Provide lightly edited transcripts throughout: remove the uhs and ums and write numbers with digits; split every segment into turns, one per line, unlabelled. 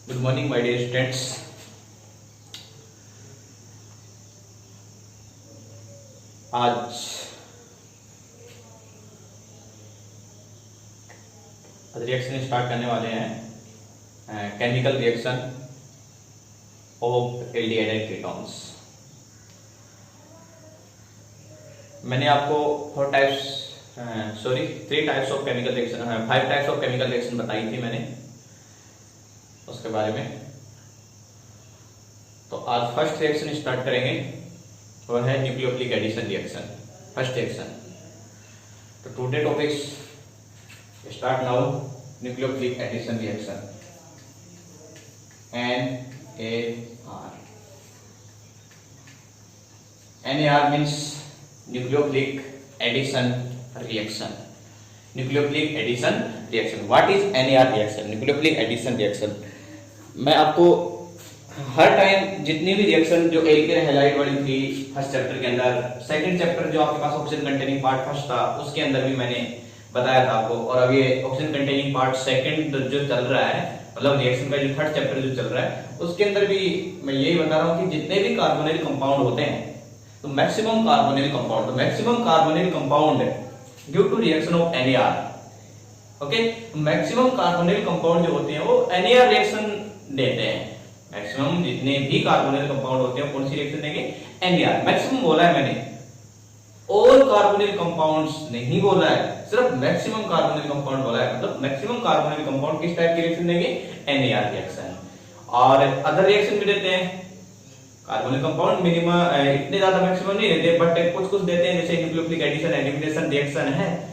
Good morning my dear students. आज reaction start करने वाले हैं chemical reaction of aldehyde ketones. मैंने आपको 3 types of chemical reaction 5 types of chemical reaction बताई थी मैंने उसके बारे में। तो आज फर्स्ट रिएक्शन स्टार्ट करेंगे, वह है nucleophilic addition reaction, first reaction. तो today topics start now nucleophilic addition reaction NAR। NAR means nucleophilic addition reaction. Nucleophilic addition reaction, what is NAR reaction, nucleophilic addition reaction. मैं आपको हर time जितनी भी reaction जो alkene halide वाली थी first chapter के अंदर, सेकंड चैप्टर जो आपके पास ऑक्सीजन कंटेनिंग पार्ट फर्स्ट था उसके अंदर भी मैंने बताया था आपको, और अब ये ऑक्सीजन कंटेनिंग पार्ट सेकंड जो चल रहा है, मतलब रिएक्शन का जो थर्ड चैप्टर जो चल रहा है उसके अंदर भी मैं यही बता रहा हूँ कि जितने भी कार्बोनिल कंपाउंड होते हैं तो maximum carbonyl compound due to reaction of NAR, okay, maximum carbonyl compound जो होते हैं वो NAR रिएक्शन देते हैं। मैक्सिमम जितने भी कार्बोनिल कंपाउंड होते हैं कौन सी रिएक्शन देंगे? NAR। मैक्सिमम बोला है मैंने, ऑल कार्बोनिल कंपाउंड्स नहीं बोला है, सिर्फ मैक्सिमम कार्बोनिल कंपाउंड बोला है। मतलब मैक्सिमम कार्बोनिल कंपाउंड किस टाइप की रिएक्शन देंगे? NAR reaction. और अदर रिएक्शन भी देते हैं कार्बोनिल कंपाउंड, मिनिमम इतने ज्यादा मैक्सिमम नहीं देते बट कुछ कुछ देते हैं, जैसे न्यूक्लियोफिलिक एडिशन एलिमिनेशन रिएक्शन है,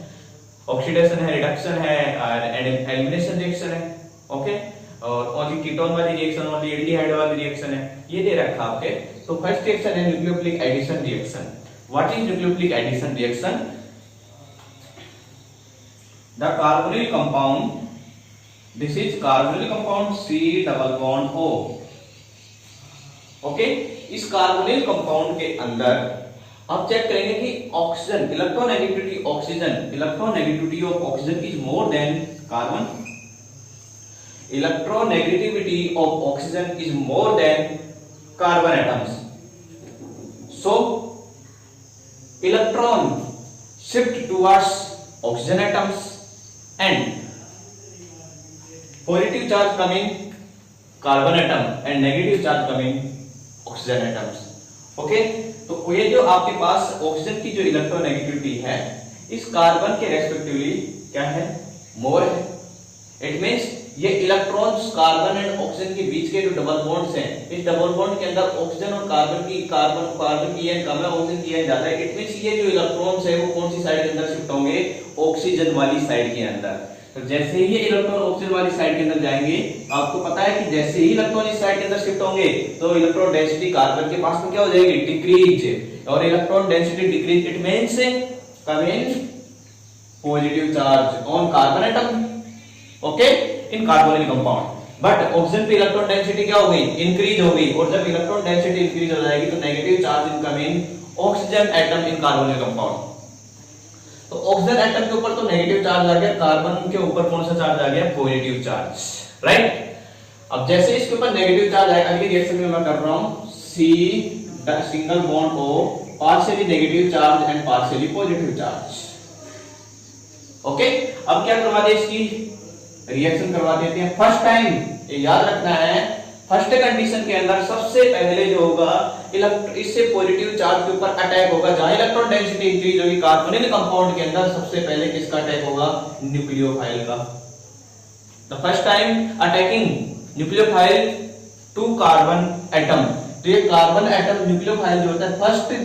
ऑक्सीडेशन है, रिडक्शन है और एलिमिनेशन रिएक्शन है, ओके। और ओनली कीटोन वाली रिएक्शन, ओनली एल्डिहाइड वाली रिएक्शन है, ये दे रखा आपके। तो फर्स्ट रिएक्शन है nucleophilic addition reaction. What is nucleophilic addition reaction? The carbonyl compound, this is carbonyl compound C double bond O, okay. इस कार्बोनिल कंपाउंड के अंदर आप चेक करेंगे कि oxygen electronegativity of oxygen is more than carbon. Electronegativity of oxygen is more than carbon atoms. So electron shift towards oxygen atoms and positive charge coming carbon atom and negative charge coming oxygen atoms, okay. तो ये जो आपके पास oxygen की जो electronegativity है इस carbon के respectively क्या है? मोर है। इट मींस ये इलेक्ट्रॉन्स कार्बन एंड ऑक्सीजन के बीच के जो डबल बॉन्ड्स हैं, इस डबल बॉन्ड के अंदर ऑक्सीजन और कार्बन की आयन कम है, ऑक्सीजन की आयन ज्यादा है। इट मींस ये जो इलेक्ट्रॉन्स है वो कौन सी साइड के अंदर शिफ्ट होंगे? ऑक्सीजन वाली साइड के अंदर। तो जैसे ही ये इलेक्ट्रॉन ऑक्सीजन वाली साइड के अंदर जाएंगे, आपको पता है कि जैसे ही इलेक्ट्रॉन इस साइड के अंदर शिफ्ट होंगे तो इलेक्ट्रॉन डेंसिटी कार्बन के पास में क्या हो जाएगी? डिक्रीज। और electron density decrease it means coming positive charge on carbon atom, okay, in carbonyl compound. But oxygen पे इलेक्ट्रॉन डेंसिटी क्या हो गई? इंक्रीज हो गई। और जब इलेक्ट्रॉन डेंसिटी इंक्रीज हो जाएगी तो negative charge incoming oxygen atom in carbonyl compound. तो ऑक्सीजन एटम के ऊपर तो नेगेटिव चार्ज आ गया, कार्बन के ऊपर कौन सा चार्ज आ गया? Positive charge, right. अब जैसे इसके ऊपर नेगेटिव चार्ज आएगा, अगली रिएक्शन में मैं कर रहा हूं C single bond O, partially negative charge and partially positive charge, okay. अब क्या करवा दे? इसकी रिएक्शन करवा देते हैं। फर्स्ट टाइम ये याद रखना है, फर्स्ट कंडीशन के अंदर सबसे पहले जो होगा इससे पॉजिटिव चार्ज के ऊपर अटैक होगा। जहां इलेक्ट्रॉन डेंसिटी इंक्रीज होगी कार्बोनिल कंपाउंड के अंदर सबसे पहले किसका अटैक होगा? न्यूक्लियोफाइल का। The first time attacking nucleophile to carbon atom. तो ये कार्बन एटम न्यूक्लियोफाइल जो होता है, फर्स्ट ये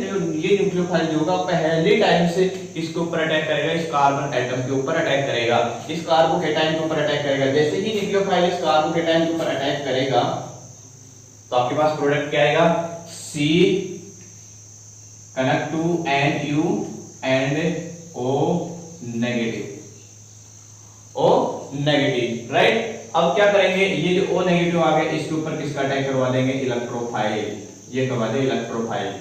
न्यूक्लियोफाइल जो होगा पहले टाइम से इसके ऊपर अटैक करेगा, इस कार्बन एटम के ऊपर अटैक करेगा, इस कार्बोकेटाइन के ऊपर अटैक करेगा। जैसे ही न्यूक्लियोफाइल इस कार्बोकेटाइन के ऊपर अटैक करेगा तो आपके पास प्रोडक्ट क्या आएगा? C connect to NU and O negative, right. अब क्या करेंगे? ये जो O नेगेटिव आ गया इसके ऊपर किसका अटैक करवा देंगे? इलेक्ट्रोफाइल। ये करवा दे इलेक्ट्रोफाइल,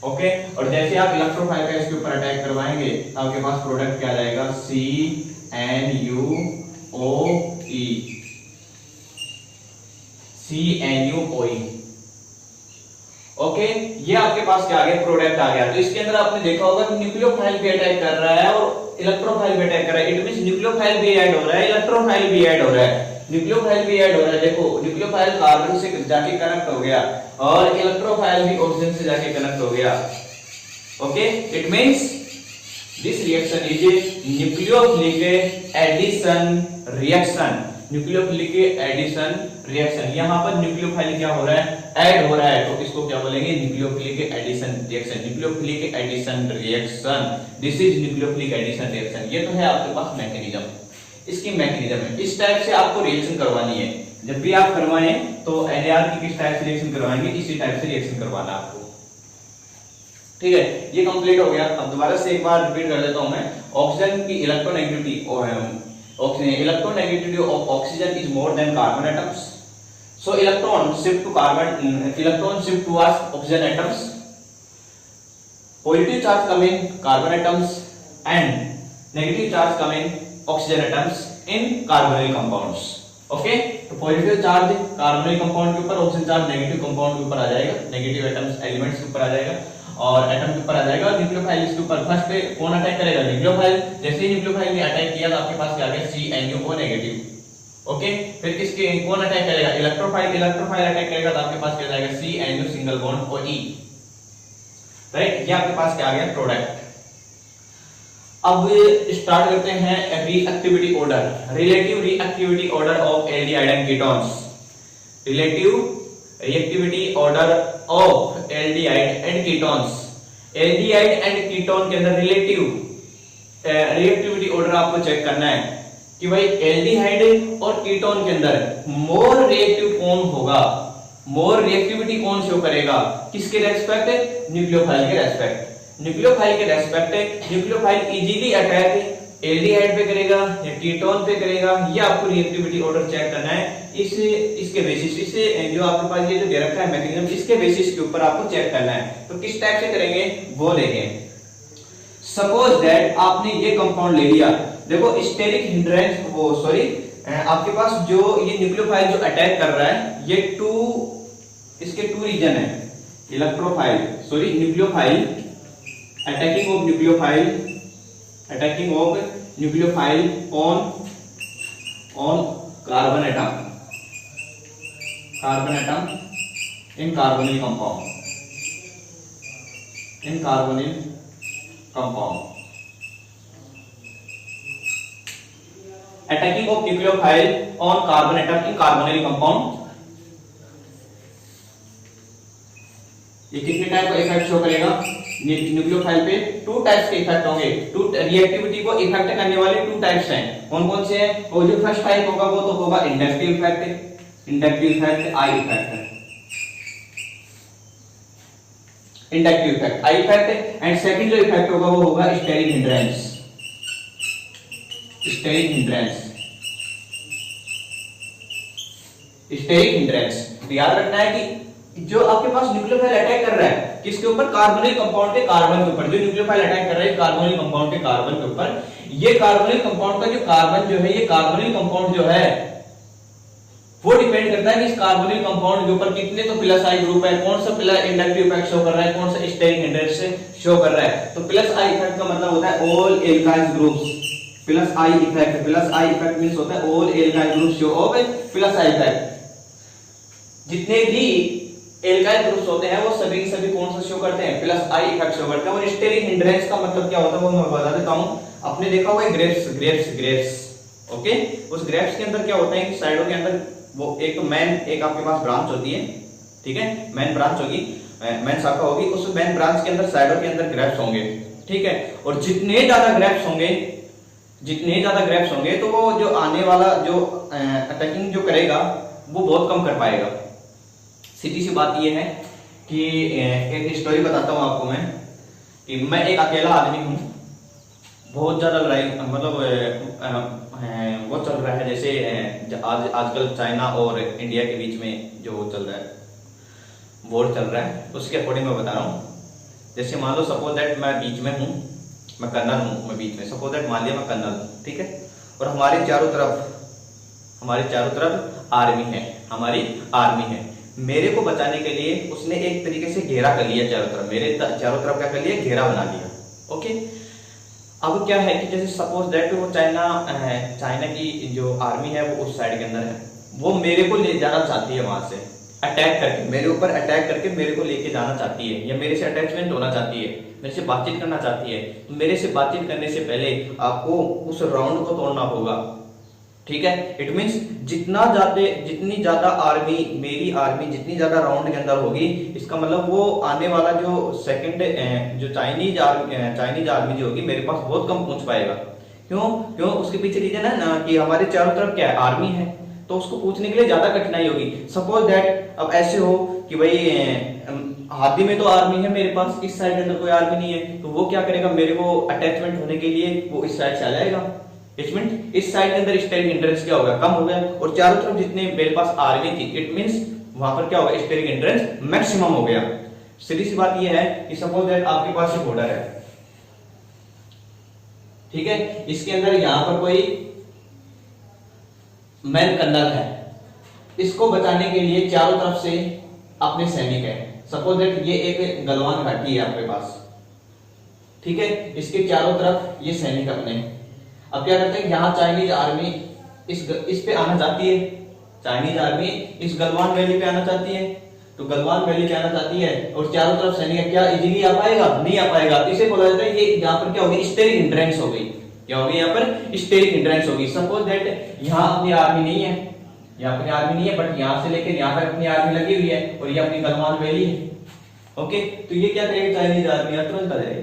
ओके। और जैसे आप इलेक्ट्रोफाइल का इसके ऊपर अटैक करवाएंगे तो आपके पास प्रोडक्ट क्या जाएगा? CNUOE, CNUOE। ओके, ये आपके पास क्या आ गया, प्रोडक्ट आ गया। तो इसके अंदर आपने देखा होगा कि न्यूक्लियोफाइल भी अटैक कर रहा है और इलेक्ट्रोफाइल भी अटैक कर रहा है। इट मींस न्यूक्लियोफाइल भी ऐड हो रहा है, इलेक्ट्रोफाइल भी ऐड हो रहा है। न्यूक्लियोफाइल भी ऐड हो रहा है, देखो न्यूक्लियोफाइल कार्बन से जाके कनेक्ट हो गया और इलेक्ट्रोफाइल भी ऑक्सीजन से जाके कनेक्ट हो गया। Okay, it means this reaction is a nucleophilic addition reaction. Nucleophilic addition reaction, यहां पर न्यूक्लियोफाइल क्या हो रहा है, ऐड हो रहा है, तो इसको क्या बोलेंगे, nucleophilic addition reaction. Nucleophilic addition reaction, this is nucleophilic addition reaction. ये तो है आपके पास मैकेनिज्म, इसकी मैकेनिज्म है। इस टाइप से आपको रिएक्शन करवानी है। जब भी आप करवाएं तो NAR की किस टाइप से रिएक्शन करवाएंगे, इसी टाइप से रिएक्शन करवाना आपको। ठीक है, ये कंप्लीट हो गया। अब दोबारा से एक बार रिपीट कर देता हूं मैं। ऑक्सीजन की electronegativity of oxygen is more than carbon atoms, so electron shift towards oxygen atoms, positive charge come in carbon atoms and negative charge come in oxygen atoms in carbonyl compounds। Okay, तो positive charge carbonyl compound के ऊपर, oxygen charge negative compound के ऊपर आ जाएगा, negative atoms elements के ऊपर आ जाएगा और एटम के ऊपर आ जाएगा। और न्यूक्लियोफाइल इसके ऊपर फर्स्ट पे कौन अटैक करेगा, न्यूक्लियोफाइल। जैसे ही न्यूक्लियोफाइल ने अटैक किया तो आपके पास क्या आ गया, CNUO नेगेटिव। ओके, फिर किसके कौन अटैक करेगा, इलेक्ट्रोफाइल अटैक करेगा तो आपके पास क्या जाएगा, CNU single bond OE। Right, ये आपके पास क्या आ गया, प्रोडक्ट। अब स्टार्ट करते हैं reactivity order, relative reactivity order of aldehyde and ketones. Relative reactivity order of aldehyde and ketones. Aldehyde and ketone के अंदर रिलेटिव रिएक्टिविटी ऑर्डर आपको चेक करना है कि भाई एल्डिहाइड और कीटोन के अंदर मोर रिएक्टिव कौन होगा, मोर रिएक्टिविटी कौन शो करेगा, किसके रेस्पेक्ट, न्यूक्लियोफाइल के रेस्पेक्ट। न्यूक्लियोफाइल के respect nucleophile easily attack aldehyde पे करेगा या कीटोन पे करेगा, ये आपको रिएक्टिविटी ऑर्डर चेक करना है। इसके बेसिस, इससे जो आपके पास ये जो दे रखा है मैकेनिज्म, इसके बेसिस के ऊपर आपको चेक करना है। तो किस टाइप से करेंगे वो लेंगे। सपोज दैट आपने ये कंपाउंड ले लिया, देखो स्टेरिक हिंड्रेंस, वो सॉरी आपके पास जो ये न्यूक्लियोफाइल जो अटैक कर रहा है, ये इसके टू रीजन है, electrophile sorry nucleophile, attacking of nucleophile on carbon atom in carbonyl compound, attacking of nucleophile on carbon atom in carbonyl compound। ये कितने टाइप का इफेक्ट शो करेगा, न्यूक्लियोफाइल पे टू टाइप्स के इफेक्ट होंगे। टू रिएक्टिविटी को effect करने वाले टू टाइप्स हैं, कौन कौन से हैं, और जो फर्स्ट टाइप होगा वो तो होगा inductive effect, I effect and second जो इफेक्ट होगा वो होगा स्टेरिक हिंड्रेंस। याद रखना है कि जो आपके पास न्यूक्लियोफाइल अटैक कर रहा है किसके ऊपर, कार्बोनिल कंपाउंड के कार्बन के ऊपर। जो न्यूक्लियोफाइल अटैक कर रहा है कार्बोनिल कंपाउंड के कार्बन के ऊपर, ये कार्बोनिल कंपाउंड का जो कार्बन जो है, ये कार्बोनिल कंपाउंड जो है वो डिपेंड करता है कि इस कार्बोनिल कंपाउंड के ऊपर कितने तो प्लस आई ग्रुप है, कौन सा प्लस इंडक्टिव इफेक्ट शो कर रहा है, कौन सा स्टेरिक हिंड्रेंस से शो कर रहा है। तो प्लस आई इफेक्ट का मतलब होता है all alkyl groups, plus I effect means होता है all alkyl groups show off plus I effect. जितने भी एल्काइल ग्रुप्स होते हैं वो सभी कौन सा शो करते हैं, प्लस आई इफेक्ट शो करते हैं। और स्टेरिक हिंड्रेंस का मतलब क्या होता है वो मैं बता देता हूं। आपने देखा होगा ग्रेप्स, ओके, उस ग्रेप्स के अंदर क्या होता है, साइडों के अंदर वो एक तो एक आपके पास ब्रांच होती है, ठीक है, मेन ब्रांच होगी, मेन शाखा होगी, उस मेन ब्रांच के अंदर साइडों के अंदर ग्रेप्स होंगे, ठीक है। और जितने ज्यादा ग्रेप्स होंगे तो वो जो आने वाला जो अटैकिंग जो करेगा वो बहुत कम कर पाएगा। सीधी सी बात ये है कि एक स्टोरी बताता हूं आपको मैं, कि मैं एक अकेला आदमी हूं, बहुत ज्यादा लड़ाई मतलब वो चल रहा है, जैसे आजकल चाइना और इंडिया के बीच में जो चल रहा है, वॉर चल रहा है, उसके अकॉर्डिंग मैं बता रहा हूँ। जैसे मान लो सपोज दैट मैं बीच में हूँ, मैं कर्नल हूँ, मैं बीच में, सपोज दैट मान लिया मैं कर्नल हूँ, ठीक है, और हमारे चारों तरफ आर्मी है, हमारी आर्मी है, मेरे को बचाने के लिए उसने एक तरीके से घेरा कर लिया चारों तरफ, मेरे चारों तरफ क्या कर लिया, घेरा बना लिया। ओके, अब क्या है कि जैसे सपोज दैट वो चाइना की जो आर्मी है वो उस साइड के अंदर है, वो मेरे को ले जाना चाहती है, वहां से अटैक करके मेरे ऊपर अटैक करके मेरे को लेके जाना चाहती है, या मेरे से अटैचमेंट होना चाहती है, मेरे से बातचीत करना चाहती है। तो मेरे से बातचीत करने से पहले आपको उस राउंड को तोड़ना होगा, ठीक है। इट मींस जितनी ज्यादा आर्मी, मेरी आर्मी जितनी ज्यादा राउंड के अंदर होगी, इसका मतलब वो आने वाला जो सेकंड जो चाइनीज आर्मी जो होगी मेरे पास बहुत कम पहुंच पाएगा। क्यों उसके पीछे रीजन है ना कि हमारे चारों तरफ क्या है, आर्मी है, तो उसको पूछने के लिए ज्यादा कठिनाई होगी। सपोज दैट अब ऐसे हो कि भाई हाथी में तो आर्मी है मेरे पास, इस साइड के अंदर कोई आर्मी नहीं है, तो वो क्या करेगा, मेरे को अटैचमेंट होने के लिए वो इस साइड से आ जाएगा। इट मीन इस साइड के अंदर स्टेरिक हिंड्रेंस क्या होगा, कम हो गया, और चारों तरफ जितने मेरे पास आर्मी थी, इट मींस वहां पर क्या होगा, स्टेरिक हिंड्रेंस मैक्सिमम हो गया। सीधी सी बात यह है कि सपोज दैट आपके पास ये बॉर्डर है, ठीक है, इसके अंदर यहां पर कोई मैन कर्नल है, इसको बचाने के लिए चारों तरफ से अपने सैनिक है। सपोज दैट ये एक गलवान घाटी है आपके पास, ठीक है, इसके चारों तरफ ये सैनिक अपने। अब क्या करते हैं, यहाँ चाइनीज आर्मी इस पे आना चाहती है, चाइनीज आर्मी इस गलवान वैली पे आना चाहती है, तो गलवान वैली पे आना चाहती है और चारों तरफ सैनिक है, क्या इजीली आ पाएगा, नहीं आ पाएगा। इसे बोला जाता है, ये यहाँ पर क्या होगी, स्टेरिक हिंड्रेंस हो गई, क्या होगी, यहाँ पर स्टेरिक हिंड्रेंस होगी। सपोज दैट यहाँ अपनी आर्मी नहीं है, यहाँ अपनी आर्मी नहीं है, बट यहाँ से लेकर यहाँ तक अपनी आर्मी लगी हुई है और ये अपनी गलवान वैली है। ओके, तो ये क्या करेगी, चाइनीज आर्मी तुरंत आ जाएगी,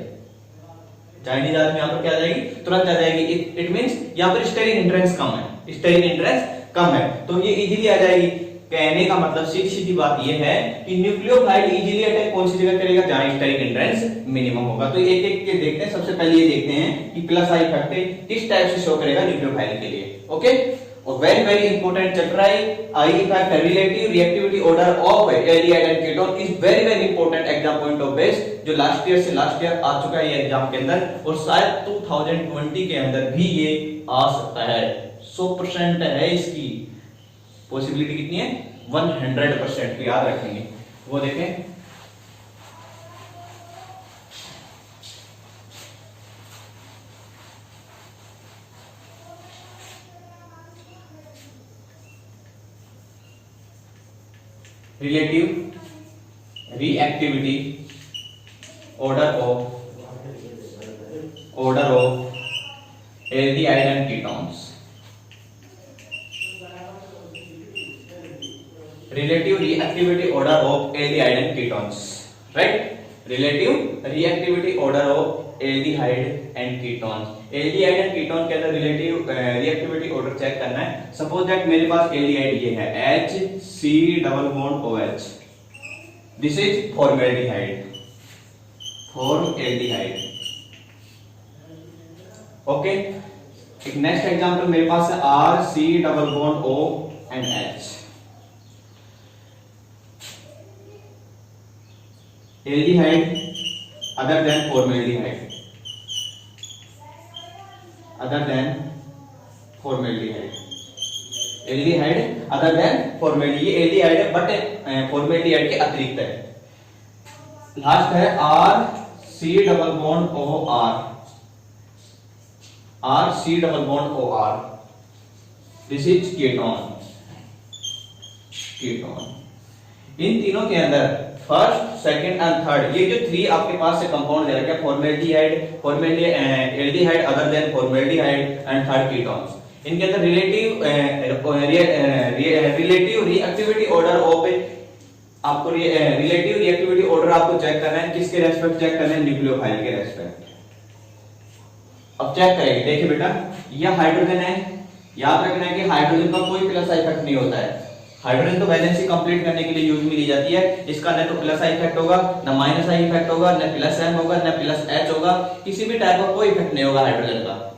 चाइनीज आर्मी यहाँ पर क्या आ जाएगी, तुरंत आ जाएगी। इट मींस यहाँ पर स्टेरिक हिंड्रेंस कम है, स्टेरिक हिंड्रेंस कम है, तो ये इजीली आ जाएगी। कहने का मतलब सीधी बात ये है कि न्यूक्लियोफाइल इजीली अटैक कौन सी जगह करेगा, जहां स्टेरिक हिंड्रेंस मिनिमम होगा। तो एक एक के देखते हैं। सबसे पहले ये देखते हैं कि प्लस आई इफेक्ट किस टाइप से शो करेगा न्यूक्लियोफाइल के लिए। ओके, और very important chapter I effect relative reactivity order of aldehyde and ketone is very important exam point of base, जो लास्ट ईयर आ चुका है ये एग्जाम के अंदर, और शायद 2020 के अंदर भी ये आ सकता है। 100% है, इसकी पॉसिबिलिटी कितनी है, 100%। तो याद रखेंगे, वो देखें। Relative reactivity order of aldehyde and ketones, relative reactivity order of aldehyde and ketones, right? relative reactivity order of aldehyde and ketones, aldehyde and ketone के अंदर relative reactivity order चेक करना है। सपोज दैट मेरे पास aldehyde ये है HC double bond OH, this is formaldehyde, formaldehyde। Okay, एक next example मेरे पास है RC double bond O and H, aldehyde other than formaldehyde, aldehyde other than formaldehyde, ये aldehyde है बट formaldehyde के अतिरिक्त है। लास्ट है RC double bond OR, RC double bond OR, is इज कीटोन। इन तीनों के अंदर फर्स्ट, सेकंड एंड थर्ड, ये जो 3 आपके पास से कंपाउंड दे रखा है, aldehyde other than formaldehyde and third ketones, इनके अंदर रिलेटिव रिएक्टिविटी ऑर्डर ऑफ, आपको रिलेटिव रिएक्टिविटी ऑर्डर आपको चेक करना है, किसके रेस्पेक्ट चेक करना है, न्यूक्लियोफाइल के रेस्पेक्ट। अब चेक करेंगे, देखिए बेटा, यह हाइड्रोजन है, याद रखना है कि हाइड्रोजन का कोई प्लस इफेक्ट नहीं होता है, हाइड्रोजन तो वैलेंसी कंप्लीट करने के लिए यूज में ली जाती है, इसका न तो प्लस आई इफेक्ट होगा, न माइनस आई इफेक्ट होगा, न प्लस एम होगा, न प्लस एच होगा, किसी भी टाइप का कोई इफेक्ट नहीं होगा हाइड्रोजन का।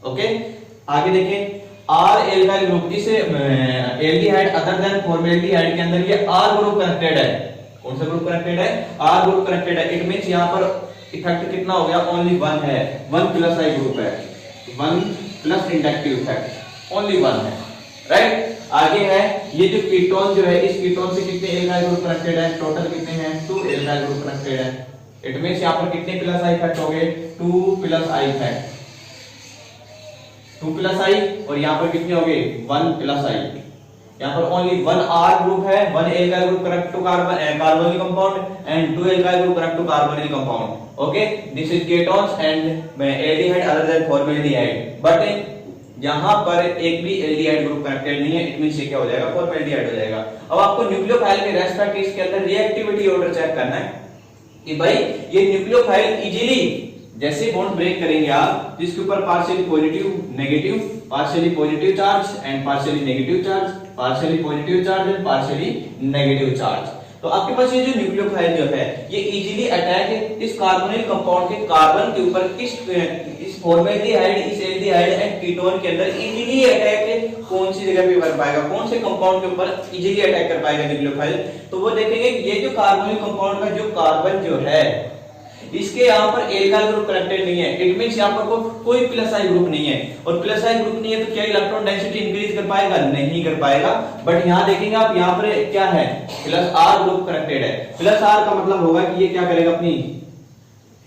ओके, आगे देखें, आर एल्काइल ग्रुप, इस एल्डिहाइड अदर देन फॉर्मेल्डिहाइड के अंदर ये आर ग्रुप कनेक्टेड है। कौन सा ग्रुप कनेक्टेड है, आर ग्रुप कनेक्टेड है। इट मींस यहां पर इफेक्ट कितना हो गया, ओनली 1 है, 1 प्लस आई ग्रुप है, 1 प्लस इंडक्टिव इफेक्ट ओनली 1 है, राइट। आगे है ये जो कीटोन जो है, इस कीटोन से कितने एल्काइल ग्रुप कनेक्टेड है, टोटल कितने हैं 2 एल्काइल ग्रुप कनेक्टेड है। इट मींस यहां पर कितने प्लस आई इफेक्ट हो गए 2 प्लस आई इफेक्ट, 2 प्लस आई, और यहां पर कितने हो गए 1 प्लस आई। यहां पर ओनली 1 R ग्रुप है, 1 alkyl group connect to carbonyl compound and 2 alkyl group connect to carbonyl compound. Okay, this is ketones and aldehyde other than formaldehyde, but यहां पर एक भी एल्डिहाइड ग्रुप कनेक्टेड नहीं है। इट मींस ये क्या हो जाएगा फॉर्मेल्डिहाइड हो जाएगा। अब आपको न्यूक्लियोफाइल के रेस्पेक्ट इसके अंदर रिएक्टिविटी ऑर्डर चेक करना है कि भाई ये न्यूक्लियोफाइल इजीली जैसे बॉन्ड ब्रेक करेंगे आप, जिसके ऊपर partially positive negative, partially positive charge and partially negative charge, partially positive charge and partially negative charge, तो आपके पास ये जो न्यूक्लियोफाइल जो है ये इजीली अटैक इस कार्बोनिल कंपाउंड के कार्बन के ऊपर इस फॉर्मेल्डिहाइड, इस एल्डिहाइड एंड कीटोन के अंदर इजीली अटैक कौन सी जगह पे कर पाएगा, कौन से कंपाउंड के ऊपर इजीली अटैक कर पाएगा न्यूक्लियोफाइल। तो वो देखेंगे ये जो कार्बोनिल कंपाउंड का जो कार्बन जो है इसके यहाँ पर एल्काइल ग्रुप कनेक्टेड नहीं है। इट मींस यहाँ पर कोई प्लस आई ग्रुप नहीं है, और प्लस आई ग्रुप नहीं है तो क्या इलेक्ट्रॉन डेंसिटी इंक्रीज कर पाएगा, नहीं कर पाएगा। बट यहाँ देखेंगे आप, यहाँ पर क्या है प्लस आर ग्रुप कनेक्टेड है। प्लस आर का मतलब होगा कि ये क्या करेगा, अपनी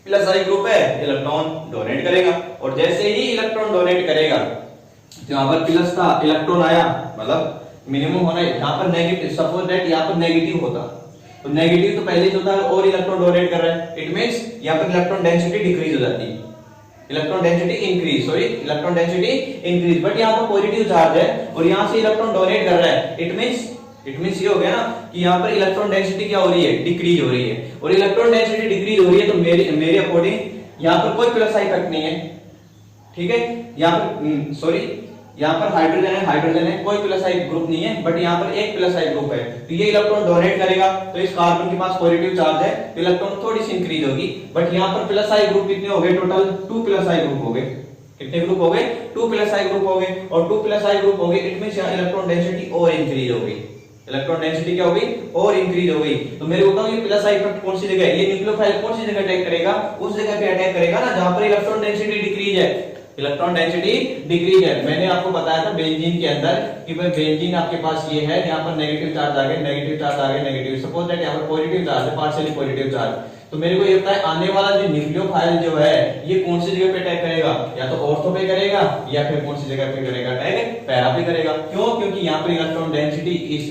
प्लस आई ग्रुप है, इलेक्ट्रॉन डोनेट करेगा, और जैसे ही इलेक्ट्रॉन डोनेट करेगा तो यहाँ पर प्लस था, इलेक्ट्रॉन आया, मतलब मिनिमम होना है। यहाँ पर नेगेटिव, सपोज दैट यहाँ पर नेगेटिव होता तो नेगेटिव तो पहले जो था और इलेक्ट्रॉन डोनेट कर रहा है, इट मींस यहाँ पर इलेक्ट्रॉन डेंसिटी डिक्रीज हो जाती है, electron density increase, sorry electron density increase. But यहाँ पर पॉजिटिव चार्ज है और यहाँ से इलेक्ट्रॉन डोनेट कर रहा है, इट मींस ये हो गया ना कि यहाँ पर इलेक्ट्रॉन डेंसिटी क्या हो रही है, डिक्रीज हो रही है। और इलेक्ट्रॉन डेंसिटी डिक्रीज हो रही है तो मेरे अकॉर्डिंग यहाँ पर कोई प्लस इफेक्ट नहीं है, ठीक है। यहाँ पर सॉरी, यहाँ पर हाइड्रोजन है, कोई प्लस आई ग्रुप नहीं है, बट यहाँ पर एक प्लस आई ग्रुप है, तो ये इलेक्ट्रॉन डोनेट करेगा, तो इस कार्बन के पास पॉजिटिव चार्ज है, तो इलेक्ट्रॉन थोड़ी सी इंक्रीज होगी। बट यहाँ पर प्लस आई ग्रुप कितने हो गए, टोटल 2 प्लस आई ग्रुप हो गए। कितने ग्रुप हो गए, 2 प्लस आई ग्रुप हो गए, और 2 प्लस आई ग्रुप हो गए, इट मींस यहाँ इलेक्ट्रॉन डेंसिटी और इंक्रीज हो गई, इलेक्ट्रॉन डेंसिटी क्या हो गई और इंक्रीज हो गई। तो मेरे को बताओ ये प्लस आई इफेक्ट कौन सी जगह है, ये न्यूक्लियोफाइल कौन सी जगह अटैक करेगा, उस जगह पे अटैक करेगा ना जहां पर इलेक्ट्रॉन डेंसिटी डिक्रीज है, इलेक्ट्रॉन डेंसिटी डिक्रीज है। मैंने आपको बताया था बेंजीन के अंदर कि भाई बेंजीन आपके पास ये है, यहाँ पर नेगेटिव चार्ज आ गया, नेगेटिव चार्ज आ गया, नेगेटिव, सपोज दैट यहाँ पर पॉजिटिव चार्ज है, पार्शियली पॉजिटिव चार्ज, तो मेरे को ये पता है आने वाला जो न्यूक्लियोफाइल जो है ये कौन सी जगह पे अटैक करेगा, या तो ऑर्थो पे करेगा या फिर कौन सी जगह पे करेगा अटैक, पैरा पे करेगा। क्यों, क्योंकि यहाँ पर इलेक्ट्रॉन डेंसिटी इस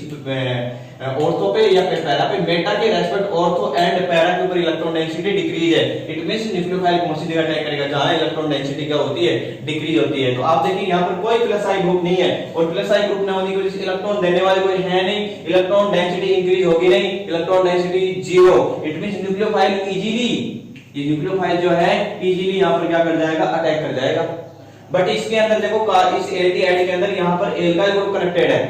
ऑर्थो पे या फिर पैरा पे, मेटा के रेस्पेक्ट ऑर्थो एंड पैरा के ऊपर इलेक्ट्रॉन डेंसिटी डिक्रीज है। इट मींस न्यूक्लियोफाइल कौन सी जगह अटैक करेगा, जहां इलेक्ट्रॉन डेंसिटी क्या होती है, डिक्रीज होती है। तो आप देखिए यहाँ पर कोई प्लस आई ग्रुप नहीं है, और प्लस आई ग्रुप न होने की वजह से इलेक्ट्रॉन देने वाले कोई है नहीं, इलेक्ट्रॉन डेंसिटी इंक्रीज होगी नहीं, electron density 0। It means nucleophile easily, ये न्यूक्लियोफाइल जो है इजीली यहाँ पर क्या कर जाएगा, अटैक कर जाएगा। बट इसके अंदर देखो, इस एल्डिहाइड के अंदर यहाँ पर एल्काइल ग्रुप कनेक्टेड है,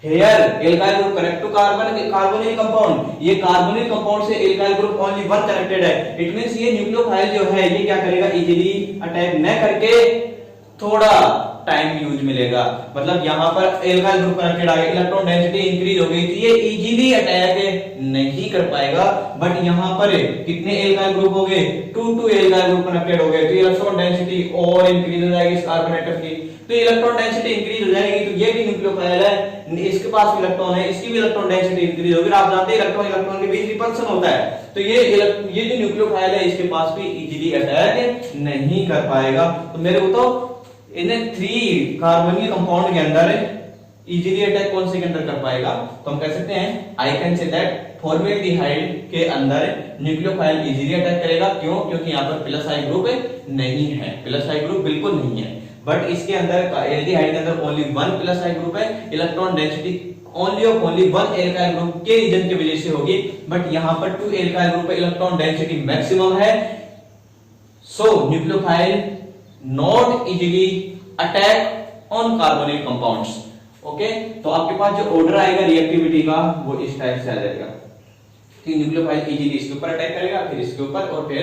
here alkyl group connect to carbonyl compound, ये कार्बोनिल कंपाउंड से एल्काइल ग्रुप ओनली 1 कनेक्टेड है। इट मींस ये न्यूक्लियोफाइल जो है ये क्या करेगा, इजीली अटैक न करके थोड़ा टाइम यूज मिलेगा, मतलब यहाँ पर एल्काइल ग्रुप कनेक्टेड आ गया, इलेक्ट्रॉन डेंसिटी इंक्रीज हो गई, तो ये इजीली अटैक नहीं कर पाएगा। बट यहाँ पर कितने एल्काइल ग्रुप हो गए, 2 एल्काइल ग्रुप कनेक्टेड हो गए, तो इलेक्ट्रॉन डेंसिटी और इंक्रीज हो जाएगी इस कार्बन एटम की, तो इलेक्ट्रॉन डेंसिटी इंक्रीज हो जाएगी, तो ये भी न्यूक्लियोफाइल है, इसके पास भी इलेक्ट्रॉन है, इसकी भी इलेक्ट्रॉन डेंसिटी इंक्रीज होगी। आप जानते हैं इलेक्ट्रॉन इलेक्ट्रॉन के बीच रिपल्सन होता है, तो ये जो न्यूक्लियोफाइल है इसके पास भी इजीली अटैक नहीं कर पाएगा। तो मेरे को तो इन्हें 3 कार्बोनिल कंपाउंड के अंदर इजीली अटैक कौन से के अंदर कर पाएगा, तो हम कह सकते हैं I can say that formaldehyde के अंदर न्यूक्लियोफाइल इजीली अटैक करेगा। क्यों, क्योंकि यहाँ पर प्लस आई ग्रुप नहीं है, प्लस आई ग्रुप बिल्कुल नहीं है। बट इसके अंदर एल्डिहाइड के अंदर ओनली 1 प्लस आई ग्रुप है, electron density only 1 alkyl group के रीजन की वजह से होगी। बट यहाँ पर 2 एल्काइल ग्रुप है, इलेक्ट्रॉन डेंसिटी मैक्सिमम है, so nucleophile not easily attack on carbonyl compounds. Okay, तो आपके पास जो ऑर्डर आएगा रिएक्टिविटी का वो इस टाइप से आ जाएगा कि न्यूक्लियोफाइल इजीली इसके ऊपर अटैक करेगा, फिर इसके ऊपर और फिर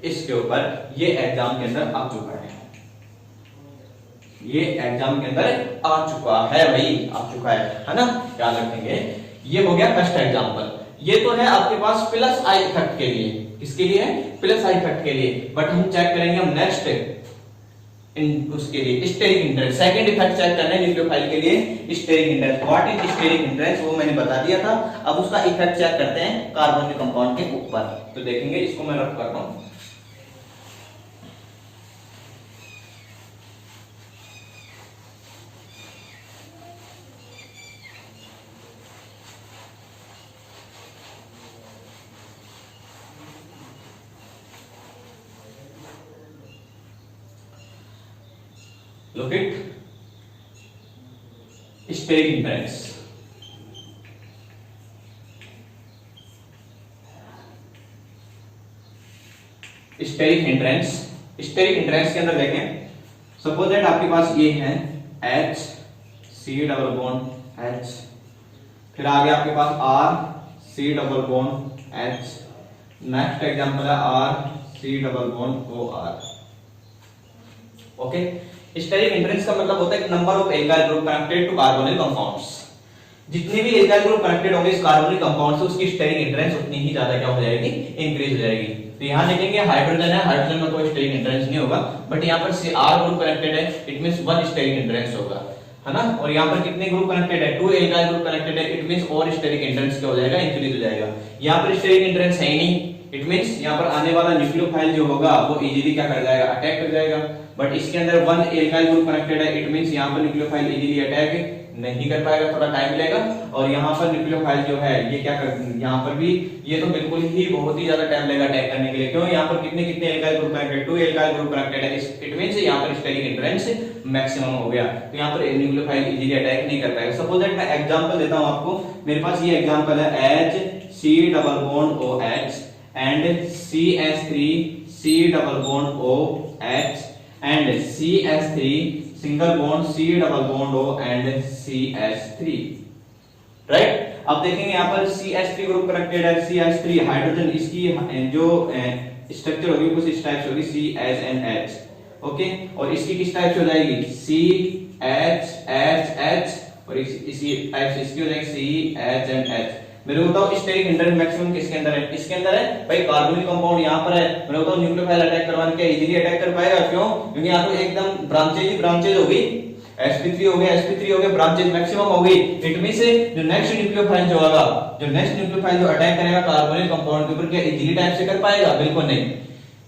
इसके ऊपर। ये एग्जाम के अंदर आ चुका है, ये एग्जाम के अंदर आ चुका है भाई, आ चुका है ना, याद रखेंगे। ये हो गया फर्स्ट एग्जांपल। ये तो है आपके पास प्लस आई इफेक्ट के लिए, किसके लिए, प्लस आई इफेक्ट के लिए। बट हम चेक करेंगे हम नेक्स्ट उसके लिए steric hindrance, second effect check करना है न्यूक्लियोफाइल के लिए steric hindrance. What is steric hindrance वो मैंने बता दिया था। अब उसका इफेक्ट चेक करते हैं कार्बन के कंपाउंड के ऊपर। तो देखेंगे, इसको मैं रफ करता हूं। Look at steric hindrance. Steric hindrance, steric hindrance के अंदर देखें, सपोज दैट आपके पास ये है H C double bond H, फिर आगे आपके पास R C double bond H, next example है R C double bond OR। Okay, steric hindrance का मतलब होता है number of alkyl group connected to carbonyl compounds. जितने भी एल्काइल ग्रुप कनेक्टेड होंगे इस कार्बोनिल कंपाउंड से, उसकी स्टेरिक हिंड्रेंस उतनी ही ज्यादा क्या हो जाएगी, इंक्रीज हो जाएगी। तो यहां देखेंगे हाइड्रोजन है, हाइड्रोजन में कोई स्टेरिक हिंड्रेंस नहीं होगा, बट यहां पर R ग्रुप कनेक्टेड है, it means one steric hindrance होगा, है ना। और यहां पर कितने ग्रुप कनेक्टेड है, 2 एल्काइल ग्रुप कनेक्टेड है, इट मींस और स्टेरिक हिंड्रेंस क्या हो जाएगा, इंक्रीज हो जाएगा। यहां पर स्टेरिक हिंड्रेंस है ही नहीं, इट मींस यहां पर आने वाला न्यूक्लियोफाइल जो होगा वो इजीली क्या कर जाएगा, अटैक कर जाएगा। बट इसके अंदर वन एल्काइल ग्रुप कनेक्टेड है, इट मींस यहां पर न्यूक्लियोफाइल इजीली अटैक नहीं कर पाएगा, थोड़ा टाइम लेगा। और यहाँ पर न्यूक्लियोफाइल जो है ये क्या कर, यहाँ पर भी ये तो बिल्कुल ही बहुत ही ज्यादा टाइम लेगा अटैक करने के लिए। क्यों, यहाँ पर कितने कितने alkyl group connected, 2 alkyl group connected है, इट मींस यहाँ पर स्टेरिक हिंड्रेंस मैक्सिमम हो गया। तो यहाँ पर न्यूक्लियोफाइल इजीली अटैक नहीं कर पाएगा। सपोज दैट मैं एग्जांपल देता हूँ आपको, मेरे पास ये एग्जांपल है H C double bond OH and CH3 C double bond OH and CH3 single bond C double bond O and CH3, right. अब देखेंगे यहाँ पर CH3 ग्रुप कनेक्टेड है, CH3 हाइड्रोजन, इसकी जो स्ट्रक्चर होगी कुछ इस टाइप से होगी CHNH, ओके। और इसकी किस टाइप से हो जाएगी, CHHH, और इसी टाइप से इसकी हो जाएगी CHNH। मेरे को बताओ स्टेरिक हिंड्रेंस मैक्सिमम किसके अंदर है, इसके अंदर है भाई, कार्बोनिल कंपाउंड यहाँ पर है। मेरे को बताओ न्यूक्लियोफाइल अटैक करवाने के इजीली अटैक कर पाएगा, क्यों, क्योंकि यहाँ तो एकदम ब्रांचेज ही ब्रांचेज होगी, sp3 हो गया, sp3 हो गया, ब्रांचेज मैक्सिमम हो गई। इट मींस जो नेक्स्ट न्यूक्लियोफाइल जो होगा, जो नेक्स्ट न्यूक्लियोफाइल जो अटैक करेगा कार्बोनिल कंपाउंड के ऊपर, क्या इजीली टाइप से कर पाएगा, बिल्कुल नहीं।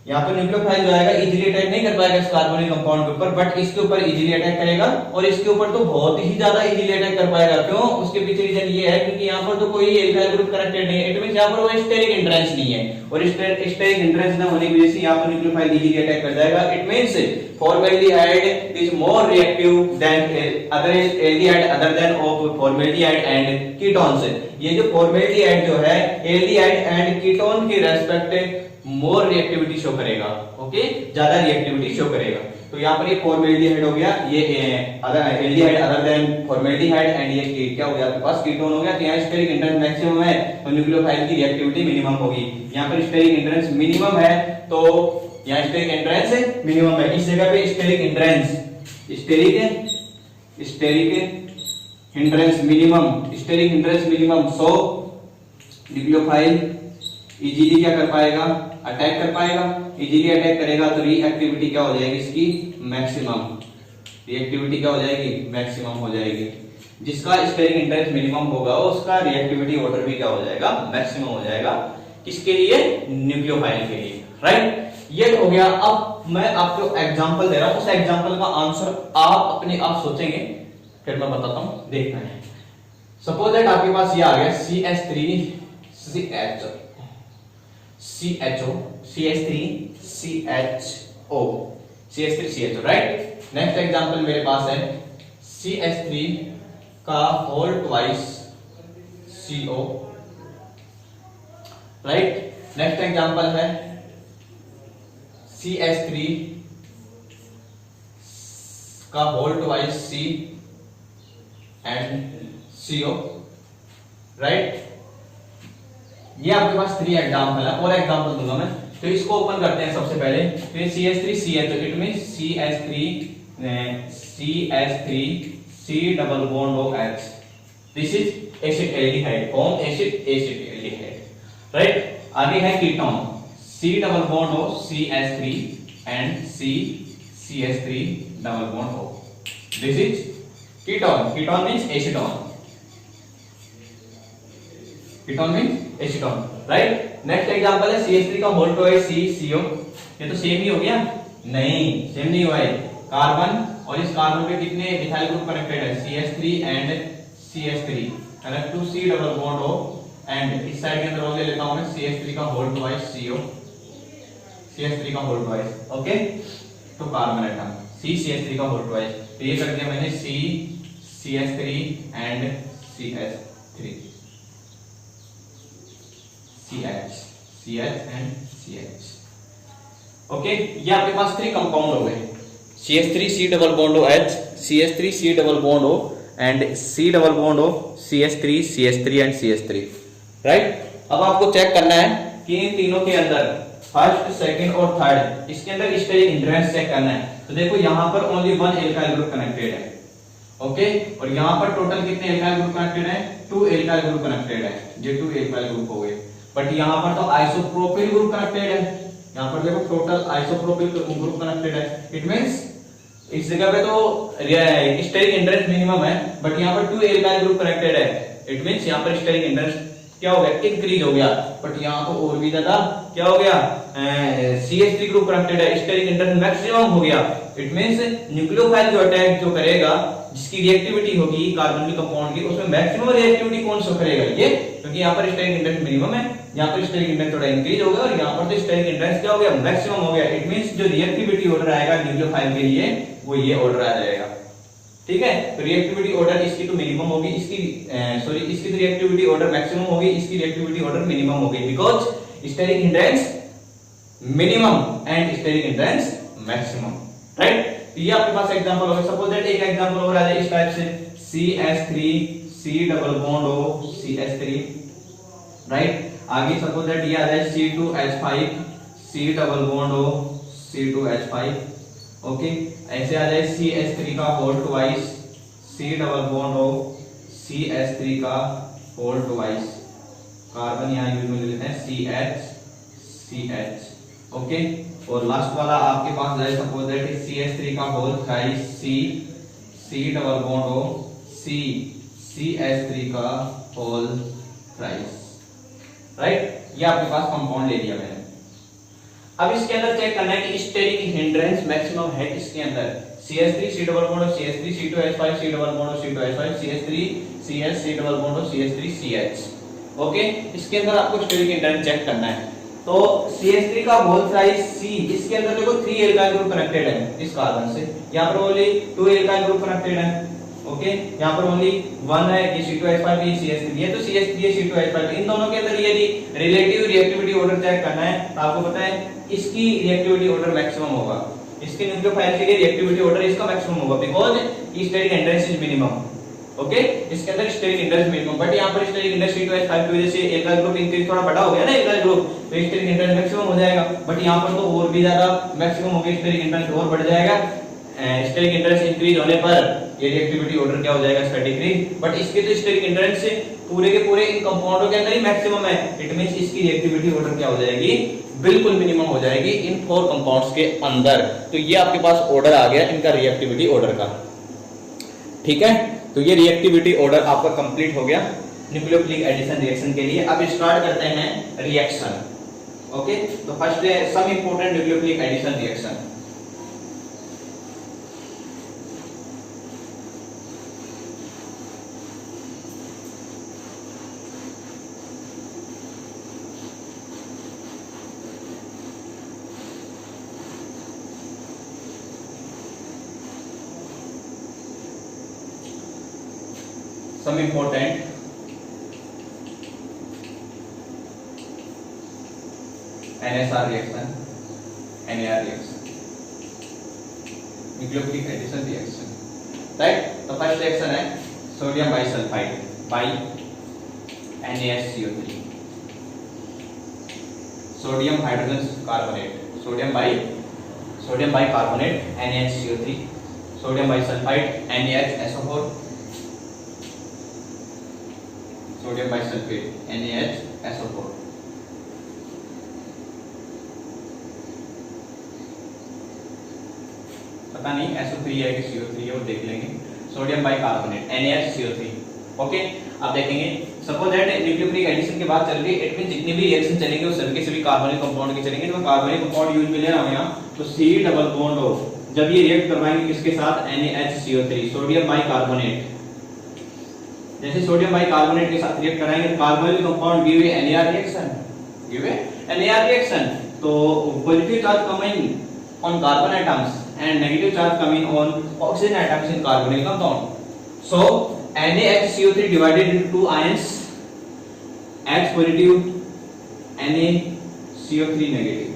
यहाँ पर न्यूक्लियोफाइल जो आएगा इजीली अटैक नहीं कर पाएगा इस कार्बोनिल कंपाउंड के ऊपर, बट इसके ऊपर इजीली अटैक करेगा, और इसके ऊपर तो बहुत ही ज्यादा इजीली अटैक कर पाएगा। क्यों, उसके पीछे रीजन ये है क्योंकि यहाँ पर तो कोई एल्काइल ग्रुप कनेक्टेड नहीं है, इट मींस यहाँ पर वो स्टेरिक हिंड्रेंस नहीं है, और स्टेरिक हिंड्रेंस ना होने की वजह से यहाँ पर न्यूक्लियोफाइल इजीली अटैक कर जाएगा। It means formaldehyde is more reactive than other aldehyde other than of formaldehyde and ketones। ये जो formaldehyde जो है aldehyde and ketone के रेस्पेक्ट मोर रिएक्टिविटी शो करेगा, ओके, ज्यादा रिएक्टिविटी शो करेगा। तो यहाँ पर ये फॉर्मेल्डिहाइड हो गया, ये other aldehyde other than formaldehyde, and ये क्या हो गया आपके पास, कीटोन हो गया। तो यहाँ स्टेरिक हिंड्रेंस मैक्सिमम है तो न्यूक्लियोफाइल की रिएक्टिविटी मिनिमम होगी। यहाँ पर स्टेरिक हिंड्रेंस मिनिमम है तो यहाँ स्टेरिक हिंड्रेंस मिनिमम है, इस जगह पे steric hindrance steric hindrance minimum, so nucleophile easily क्या कर पाएगा, अटैक कर पाएगा। इजीली अटैक करेगा तो रिएक्टिविटी क्या हो जाएगी इसकी, मैक्सिमम, रिएक्टिविटी क्या हो जाएगी, मैक्सिमम हो जाएगी। जिसका स्टेरिक हिंड्रेंस मिनिमम होगा उसका रिएक्टिविटी ऑर्डर भी क्या हो जाएगा, मैक्सिमम हो जाएगा। किसके लिए, न्यूक्लियोफाइल के लिए, राइट। ये हो गया। अब मैं आपको एग्जांपल दे रहा हूं, उस एग्जांपल का आंसर आप अपने आप सोचेंगे, फिर मैं बताता हूं, देखना है। सपोज दैट आपके पास ये आ गया CH3CHO, राइट। नेक्स्ट एग्जांपल मेरे पास है CH3 का whole twice CO, right. Next example है CH3 का whole twice C and CO, right. ये आपके पास 3 एग्जांपल है, और एग्जांपल दूंगा मैं। तो इसको ओपन करते हैं सबसे पहले। फिर CH3CHO, it means CH3 C double bond OH, this is acid aldehyde, form acid aldehyde, right. आगे है ketone, C double bond O CH3 and C CH3 double bond O. This is ketone. Ketone means acetone. Ketone means acetone, right? Next example है CH3 का whole twice CO. ये तो same ही हो गया? नहीं, same नहीं हुआ है. कार्बन और इस कार्बन पे कितने मिथाइल ग्रुप कनेक्टेड है? CH3 and CH3 connect to C double bond O. And इस साइड के अंदर और ले लेता हूं मैं CH3 का होल ट्वाइस CO. CH3 का होल ट्वाइस, ओके. तो कार्बन एटम CH3 का होल ट्वाइस. तो ये कर दिया मैंने CH3 and CH3. CH and CH. Okay, ये आपके पास 3 कंपाउंड हो गए. CH3 C double bond O H, CH3 C double bond O and C double bond O CH3 CH3 and CH3, right. अब आपको चेक करना है कि इन तीनों के अंदर फर्स्ट, सेकंड और थर्ड, इसके अंदर स्टेरिक हिंड्रेंस चेक करना है. तो देखो यहाँ पर ओनली 1 एल्काइल ग्रुप कनेक्टेड है, ओके. और यहाँ पर टोटल कितने एल्काइल ग्रुप कनेक्टेड है? 2 एल्काइल ग्रुप कनेक्टेड है. ये 2 एल्काइल ग्रुप हो गए. बट यहाँ पर तो आइसोप्रोपिल ग्रुप कनेक्टेड है. यहाँ पर देखो टोटल आइसोप्रोपिल ग्रुप कनेक्टेड है. इट मींस इस जगह पे तो स्टेरिक हिंड्रेंस मिनिमम है, बट यहाँ पर 2 एल्काइल ग्रुप कनेक्टेड है. इट मींस यहाँ पर स्टेरिक हिंड्रेंस क्या हो गया? इंक्रीज हो गया. बट यहाँ तो और भी ज्यादा क्या हो गया? CH3 ग्रुप कनेक्टेड है, स्टेरिक हिंड्रेंस मैक्सिमम हो गया. इट मींस न्यूक्लियोफाइल जो अटैक जो करेगा, जिसकी रिएक्टिविटी होगी कार्बन के कंपाउंड की, उसमें मैक्सिमम रिएक्टिविटी कौन सा करेगा? ये, क्योंकि यहाँ पर स्टेरिक हिंड्रेंस मिनिमम है, यहाँ पर स्टेरिक हिंड्रेंस थोड़ा इंक्रीज हो गया और यहाँ पर तो स्टेरिक हिंड्रेंस क्या हो गया? मैक्सिमम हो गया. इट मींस जो रिएक्टिविटी ऑर्डर आएगा न्यूक्लियोफाइल के लिए वो ये ऑर्डर आ जाएगा. ठीक है. तो रिएक्टिविटी ऑर्डर इसकी तो मिनिमम होगी, इसकी इसकी तो रिएक्टिविटी ऑर्डर मैक्सिमम होगी, इसकी रिएक्टिविटी ऑर्डर मिनिमम होगी, because steric hindrance minimum and steric hindrance maximum, right. ये आपके पास एग्जांपल होगा. सपोज दैट एक एग्जांपल और आ जाए इस टाइप से CH3 C double bond O CH3, राइट. आगे सपोज दैट ये आ जाए C2H5 C double bond O C2H5, okay. ऐसे आ जाए CH3 का whole twice C double bond O CH3 का होल ट्वाइस. कार्बन यहाँ यूज में ले लेते हैं CH, ओके. और लास्ट वाला आपके पास जाए सपोज दैट CH3 का whole thrice C double bond O CH3 का होल थ्राइस, राइट. ये आपके पास कंपाउंड ले लिया मैंने. अब इसके अंदर चेक करना है कि स्टेरिक हिंड्रेंस मैक्सिमम है किसके अंदर? CH3 C double bond O CH3 C2H5 C double bond O C2H5 CH3 CH C double bond O CH3 CH, okay. इसके अंदर आपको स्टेरिक हिंड्रेंस चेक करना है. तो CH3 का होल थ्राइस C, इसके अंदर देखो 3 एल्काइल ग्रुप कनेक्टेड है इस कार्बन से. यहाँ पर ओनली 2 एल्काइल ग्रुप कनेक्टेड है, ओके. यहाँ पर ओनली 1 है, ये C2H5 ये CH3, ये तो CH3 ये C2H5. इन दोनों के अंदर यदि रिलेटिव रिएक्टिविटी ऑर्डर चेक करना है तो आपको पता है इसकी रिएक्टिविटी ऑर्डर मैक्सिमम होगा, इसके न्यूक्लियोफाइल के लिए रिएक्टिविटी ऑर्डर इसका मैक्सिमम होगा, because steric hindrance is minimum, okay. इसके अंदर स्टेरिक हिंड्रेंस मिनिमम. बट यहाँ पर स्टेरिक हिंड्रेंस C2H5 की वजह से एल्काइल ग्रुप इंक्रीज थोड़ा बड़ा हो गया ना एल्काइल ग्रुप, तो स्टेरिक हिंड्रेंस मैक्सिमम हो जाएगा. बट यहाँ पर तो और भी ज्यादा मैक्सिमम हो गया, स्टेरिक हिंड्रेंस और बढ़ जाएगा. स्टेरिक हिंड्रेंस इंक्रीज होने पर ये रिएक्टिविटी ऑर्डर क्या हो जाएगा? इसका डिक्रीज. बट इसके तो स्टेरिक हिंड्रेंस पूरे के पूरे इन कंपाउंडों के अंदर ही मैक्सिमम है. इट मींस इसकी रिएक्टिविटी ऑर्डर क्या हो जाएगी? बिल्कुल मिनिमम हो जाएगी इन 4 कंपाउंड्स के अंदर. तो ये आपके पास ऑर्डर आ गया इनका रिएक्टिविटी ऑर्डर का, ठीक है. तो ये रिएक्टिविटी ऑर्डर आपका कंप्लीट हो गया न्यूक्लियोफिलिक एडिशन रिएक्शन के लिए. अब स्टार्ट करते हैं रिएक्शन, ओके. तो फर्स्ट है some important nucleophilic addition reaction. Some important NSR reaction, NAR reaction, nucleophilic addition reaction, right. तो फर्स्ट रिएक्शन है sodium bisulphide by NaSCO3, sodium hydrogen carbonate, sodium by carbonate NaHCO3, sodium bisulphide NaHSO4, sodium bisulphate NaHSO4. पता नहीं SO3 है कि CO3 है, वो देख लेंगे। Sodium bicarbonate NaCO3। ओके, अब देखेंगे सपोज दैट न्यूक्लियोफिलिक एडिशन की बात चल रही है, इट मीन जितने भी रिएक्शन चलेंगे वो सभी के सभी कार्बोनिक कंपाउंड के चलेंगे। तो कार्बोनिक कंपाउंड यूज में ले रहा हूं यहां, तो C डबल बॉन्ड O जब ये रिएक्ट करवाएंगे किसके साथ, NaCO3 सोडियम बाइकार्बोनेट। जैसे सोडियम बाइकार्बोनेट के साथ रिएक्ट कराएंगे तो carbonic compound give a NAR reaction, give a NAR reaction. तो positive charge coming on carbon atoms and negative charge coming on oxygen atoms in carbonyl compound. So NaHCO3 divided into two ions, H positive, NaCO3 negative.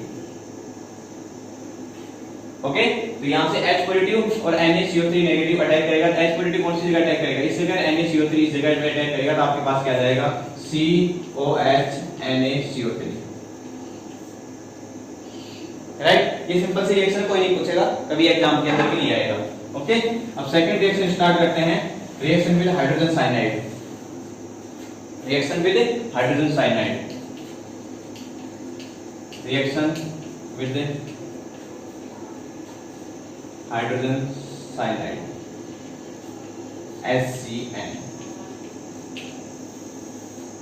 Okay, तो यहां से H positive और NaCO3 negative attack करेगा। तो H positive कौन सी जगह attack करेगा, इस जगह, NaCO3 इस जगह अटैक करेगा। तो आपके पास क्या जाएगा, COH NaCO3, राइट। ये सिंपल से रिएक्शन कोई नहीं पूछेगा, कभी एग्जाम के अंदर भी नहीं आएगा। ओके, अब सेकंड रिएक्शन स्टार्ट करते हैं, reaction with hydrogen cyanide. Reaction with hydrogen cyanide, reaction with hydrogen cyanide HCN।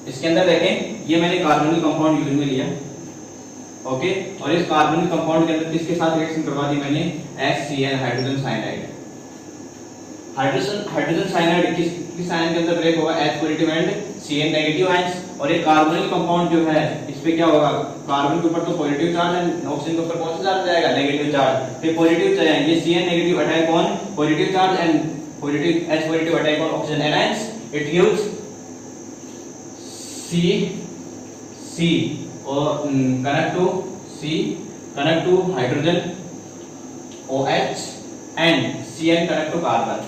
इसके अंदर देखें, ये मैंने कार्बोनिल कंपाउंड यूज में लिया, ओके, और इस कार्बोनिल कंपाउंड के अंदर किसके साथ रिएक्शन करवा दी मैंने, HCN hydrogen cyanide. Hydrogen cyanide किस आयन के अंदर ब्रेक होगा, H positive and Cn negative ions. और ये कार्बोनिल कंपाउंड जो है इस पे क्या होगा, कार्बन के ऊपर तो पॉजिटिव चार्ज एंड ऑक्सीजन के ऊपर कौन सा चार्ज जाएगा, नेगेटिव चार्ज। फिर पॉजिटिव चार्ज, ये Cn negative attack on positive charge and positive H positive attack on oxygen anions. It gives C और connect to hydrogen OH and Cn connect to carbon।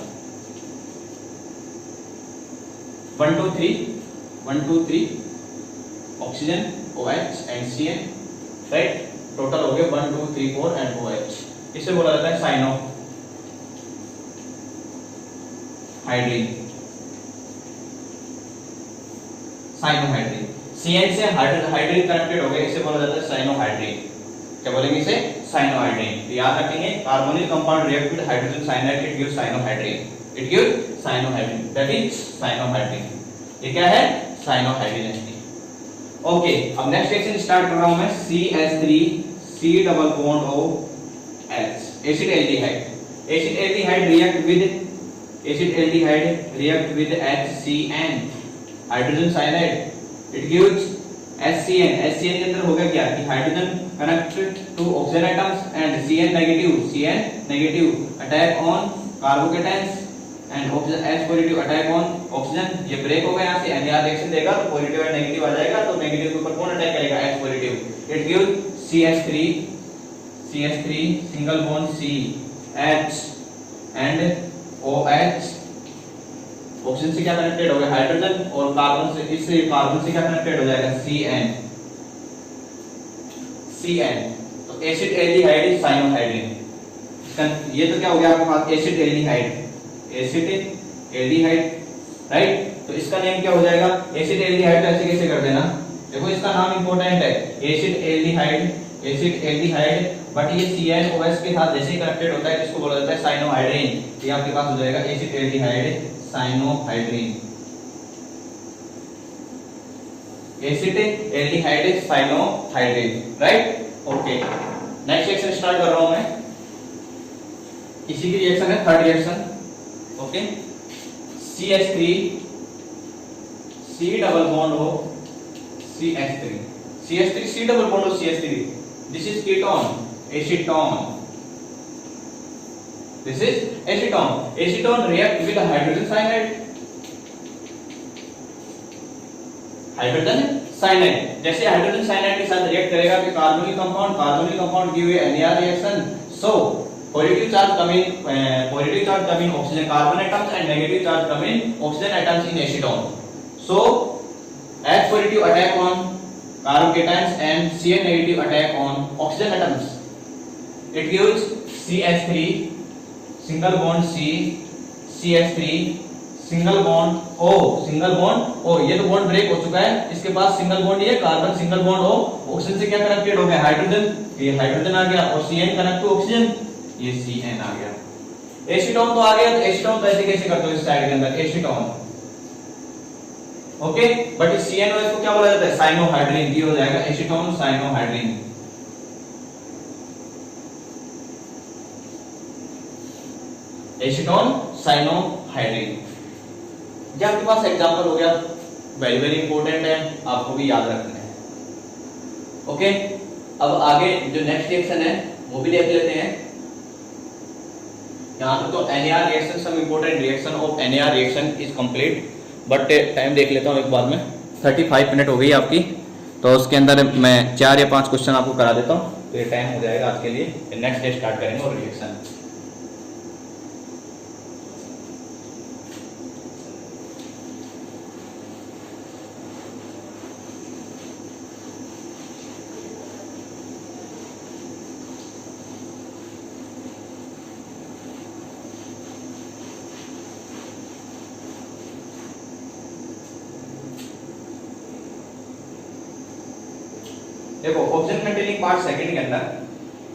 1 2 3 oxygen OH and Cn, right. Total हो गए 1 2 3 4 and OH। इसे बोला जाता है cyano hydrin. Cyanohydrin, Cn से hydrin connected हो गए, इसे बोला जाता है साइनोहाइड्रीन। क्या बोलेंगे इसे, साइनोहाइड्रीन। तो याद रखेंगे, carbonyl compound react with hydrogen cyanide, it gives cyanohydrin, it gives cyanohydrin, that is cyanohydrin. ये क्या है, साइनोहाइड्रीन। ओके, अब नेक्स्ट रिएक्शन स्टार्ट कर रहा हूं मैं, CH3 C double bond O H acid aldehyde. Acid aldehyde react with HCN hydrogen cyanide, it gives HCN। HCN के अंदर होगा क्या कि hydrogen connected to oxygen atoms and Cn negative attack on carbocations and oxygen H positive attack on oxygen. ये break होगा, यहां से NAR reaction देगा तो पॉजिटिव एंड नेगेटिव आ जाएगा। तो नेगेटिव के ऊपर कौन अटैक करेगा, H positive. It gives CH3 single bond C H and OH। Oxygen से क्या कनेक्टेड हो गया, हाइड्रोजन, और कार्बन से, इससे कार्बन से क्या कनेक्टेड हो जाएगा, Cn। तो एसिड एल्डिहाइड इज साइनोहाइड्रीन। ये तो क्या हो गया आपके पास, एसिड एल्डिहाइड, राइट। तो इसका नेम क्या हो जाएगा, एसिड एल्डिहाइड। ऐसे कैसे कर देना, देखो इसका नाम इंपॉर्टेंट है, एसिड एल्डिहाइड, बट ये CnOH के साथ जैसे ही कनेक्टेड होता है इसको बोला जाता है साइनोहाइड्रीन। ये आपके पास हो जाएगा acid aldehyde cyanohydrin, acid aldehyde cyanohydrin, right. Okay, next reaction start कर रहा हूं मैं, इसी की रिएक्शन है, third reaction. Okay, CH3 C double bond O CH3 C double bond O CH3, this इज ketone, acetone, this is acetone react with hydrogen cyanide, जैसे hydrogen cyanide के साथ रिएक्ट करेगा कि carbonyl compound give a NAR reaction. So positive charge come in oxygen carbon atoms and negative charge come in oxygen atoms in acetone. So H positive attack on carbocations and Cn negative attack on oxygen atoms. It gives CH3 single bond C, CH3 single bond O। ये तो bond break हो चुका है, इसके पास single bond, ये carbon single bond O, oxygen से क्या connected हो गया, हाइड्रोजन, ये हाइड्रोजन आ गया, और Cn कनेक्ट टू ऑक्सीजन, ये Cn आ गया। एसीटोन तो आ गया, तो एसीटोन तो ऐसे कैसे करते हो इस साइड के अंदर एसीटोन, ओके। बट इस CnOH को क्या बोला जाता है, साइनोहाइड्रिन, ये हो जाएगा एसीटोन साइनोहाइड्रिन। एसीटोन साइनोहाइड्रिन, ये आपके पास एग्जांपल हो गया, वेरी वेरी इंपॉर्टेंट है, आपको भी याद रखना है, ओके। अब आगे जो नेक्स्ट रिएक्शन है वो भी देख लेते हैं। यहाँ पे तो NAR reaction, some important reaction of NAR reaction is complete, but time देख लेता हूँ एक बार में। 35 मिनट हो गई आपकी, तो उसके अंदर मैं 4 या 5 क्वेश्चन आपको करा देता हूँ, तो ये टाइम हो जाएगा आज के लिए। नेक्स्ट डे स्टार्ट करेंगे और रिएक्शन। देखो ऑब्जेक्ट कंटेनिंग पार्ट सेकंड के अंदर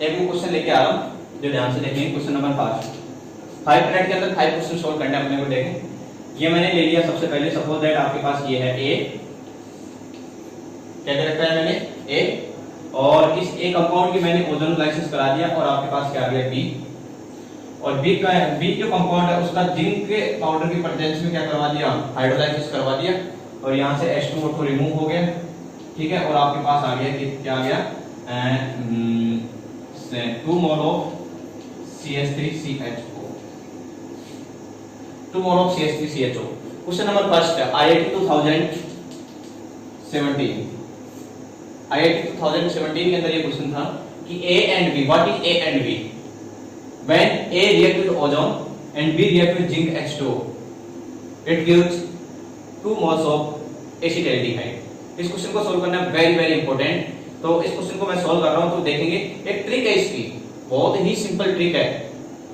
एक क्वेश्चन लेके आ रहा हूं, जो ध्यान से देखेंगे। क्वेश्चन नंबर 5 मिनट के अंदर 5 क्वेश्चन सॉल्व करने अपने को। देखें ये मैंने ले लिया सबसे पहले, सपोज दैट आपके पास ये है ए, क्या दे रखा है मैंने ए, और इस ए कंपाउंड की मैंने ओजोनोलाइसिस करा दिया, और आपके पास क्या आ गया बी, और बी जो कंपाउंड है उसका जिंक के पाउडर की प्रेजेंस में क्या करवा दिया, हाइड्रोलाइसिस करवा दिया, और यहां से H2O2 रिमूव हो गया, ठीक है। और आपके पास आ गया कि क्या आ गया 2 mole of CH3CHO, 2 mole of CH3CHO। Question number first है IIT 2017 के अंदर ये क्वेश्चन था कि A and B, what is A and B when A react with ozone and B react with zinc H2O, it gives 2 moles of acetaldehyde। इस question को solve करना very very important. तो इस क्वेश्चन को मैं solve कर रहा हूं, तो देखेंगे एक ट्रिक है इसकी, बहुत ही सिंपल ट्रिक है